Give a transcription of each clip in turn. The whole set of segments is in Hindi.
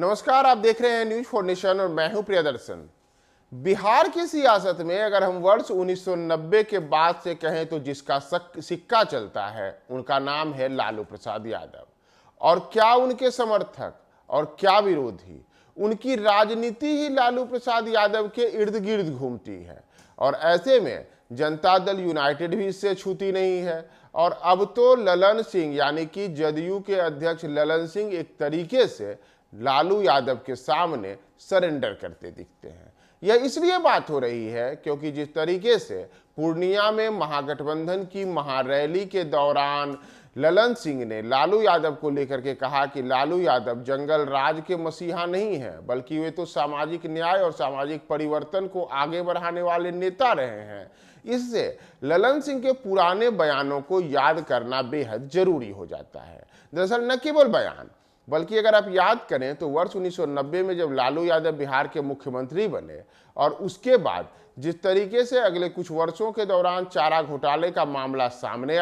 नमस्कार, आप देख रहे हैं न्यूज फॉर नेशन और मैं हूं प्रियदर्शन। बिहार की सियासत में अगर हम वर्ष 1990 के बाद से कहें तो जिसका सिक्का चलता है उनका नाम है लालू प्रसाद यादव। और क्या उनके समर्थक और क्या विरोधी, उनकी राजनीति ही लालू प्रसाद यादव के इर्द गिर्द घूमती है। और ऐसे में जनता दल यूनाइटेड भी इससे छूती नहीं है। और अब तो ललन सिंह यानी कि जदयू के अध्यक्ष ललन सिंह एक तरीके से लालू यादव के सामने सरेंडर करते दिखते हैं। यह इसलिए बात हो रही है क्योंकि जिस तरीके से पूर्णिया में महागठबंधन की महारैली के दौरान ललन सिंह ने लालू यादव को लेकर के कहा कि लालू यादव जंगल राज के मसीहा नहीं है, बल्कि वे तो सामाजिक न्याय और सामाजिक परिवर्तन को आगे बढ़ाने वाले नेता रहे हैं। इससे ललन सिंह के पुराने बयानों को याद करना बेहद जरूरी हो जाता है। दरअसल न केवल बयान, बल्कि अगर आप याद करें तो वर्ष 1990 में जब लालू यादव बिहार के मुख्यमंत्री बने और उसके बाद जिस तरीके से अगले कुछ वर्षों के दौरान चारा घोटाले का मामला सामने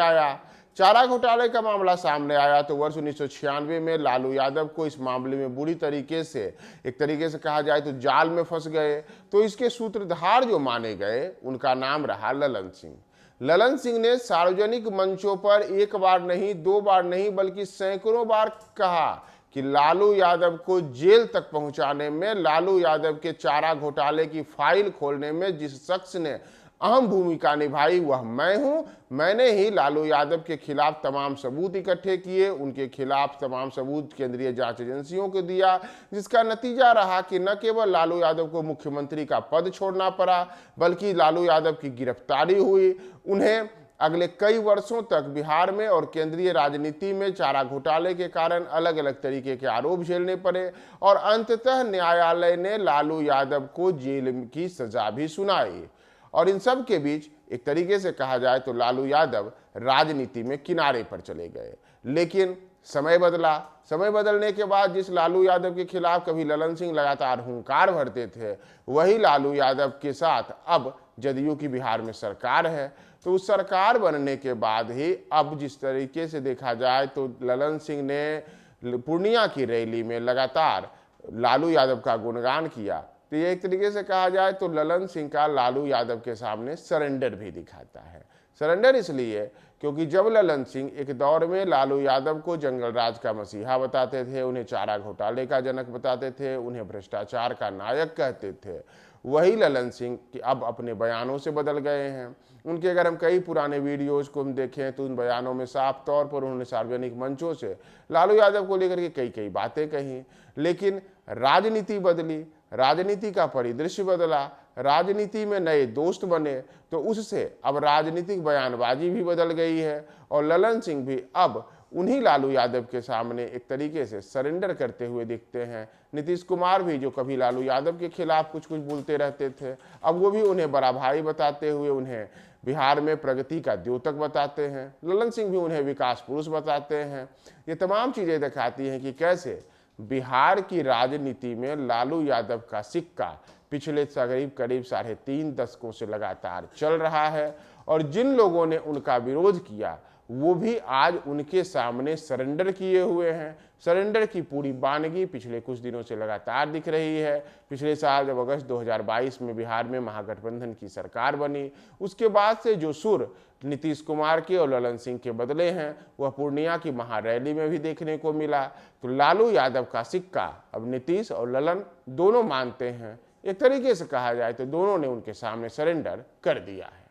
आया तो वर्ष 1996 में लालू यादव को इस मामले में बुरी तरीके से, एक तरीके से कहा जाए तो जाल में फंस गए। तो इसके सूत्रधार जो माने गए उनका नाम रहा ललन सिंह। ललन सिंह ने सार्वजनिक मंचों पर एक बार नहीं, दो बार नहीं, बल्कि सैकड़ों बार कहा कि लालू यादव को जेल तक पहुंचाने में, लालू यादव के चारा घोटाले की फाइल खोलने में जिस शख्स ने अहम भूमिका निभाई वह मैं हूं। मैंने ही लालू यादव के खिलाफ तमाम सबूत इकट्ठे किए, उनके खिलाफ तमाम सबूत केंद्रीय जांच एजेंसियों को दिया, जिसका नतीजा रहा कि न केवल लालू यादव को मुख्यमंत्री का पद छोड़ना पड़ा, बल्कि लालू यादव की गिरफ्तारी हुई। उन्हें अगले कई वर्षों तक बिहार में और केंद्रीय राजनीति में चारा घोटाले के कारण अलग अलग तरीके के आरोप झेलने पड़े और अंततः न्यायालय ने लालू यादव को जेल की सजा भी सुनाई। और इन सब के बीच एक तरीके से कहा जाए तो लालू यादव राजनीति में किनारे पर चले गए। लेकिन समय बदला। समय बदलने के बाद जिस लालू यादव के खिलाफ कभी ललन सिंह लगातार हुंकार भरते थे, वही लालू यादव के साथ अब जदयू की बिहार में सरकार है। तो उस सरकार बनने के बाद ही अब जिस तरीके से देखा जाए तो ललन सिंह ने पूर्णिया की रैली में लगातार लालू यादव का गुणगान किया। तो ये एक तरीके से कहा जाए तो ललन सिंह का लालू यादव के सामने सरेंडर भी दिखाता है। सरेंडर इसलिए क्योंकि जब ललन सिंह एक दौर में लालू यादव को जंगल राज का मसीहा बताते थे, उन्हें चारा घोटाले का जनक बताते थे, उन्हें भ्रष्टाचार का नायक कहते थे, वही ललन सिंह कि अब अपने बयानों से बदल गए हैं। उनके अगर हम कई पुराने वीडियोज को हम देखें तो उन बयानों में साफ तौर पर उन्होंने सार्वजनिक मंचों से लालू यादव को लेकर के कई बातें कही। लेकिन राजनीति बदली, राजनीति का परिदृश्य बदला, राजनीति में नए दोस्त बने, तो उससे अब राजनीतिक बयानबाजी भी बदल गई है और ललन सिंह भी अब उन्हीं लालू यादव के सामने एक तरीके से सरेंडर करते हुए दिखते हैं। नीतीश कुमार भी जो कभी लालू यादव के खिलाफ कुछ बोलते रहते थे, अब वो भी उन्हें बड़ा भाई बताते हुए उन्हें बिहार में प्रगति का द्योतक बताते हैं। ललन सिंह भी उन्हें विकास पुरुष बताते हैं। ये तमाम चीज़ें दिखाती हैं कि कैसे बिहार की राजनीति में लालू यादव का सिक्का पिछले करीब 3.5 दशकों से लगातार चल रहा है। और जिन लोगों ने उनका विरोध किया वो भी आज उनके सामने सरेंडर किए हुए हैं। सरेंडर की पूरी वानगी पिछले कुछ दिनों से लगातार दिख रही है। पिछले साल जब अगस्त 2022 में बिहार में महागठबंधन की सरकार बनी, उसके बाद से जो सुर नीतीश कुमार के और ललन सिंह के बदले हैं वह पूर्णिया की महारैली में भी देखने को मिला। तो लालू यादव का सिक्का अब नीतीश और ललन दोनों मानते हैं। एक तरीके से कहा जाए तो दोनों ने उनके सामने सरेंडर कर दिया है।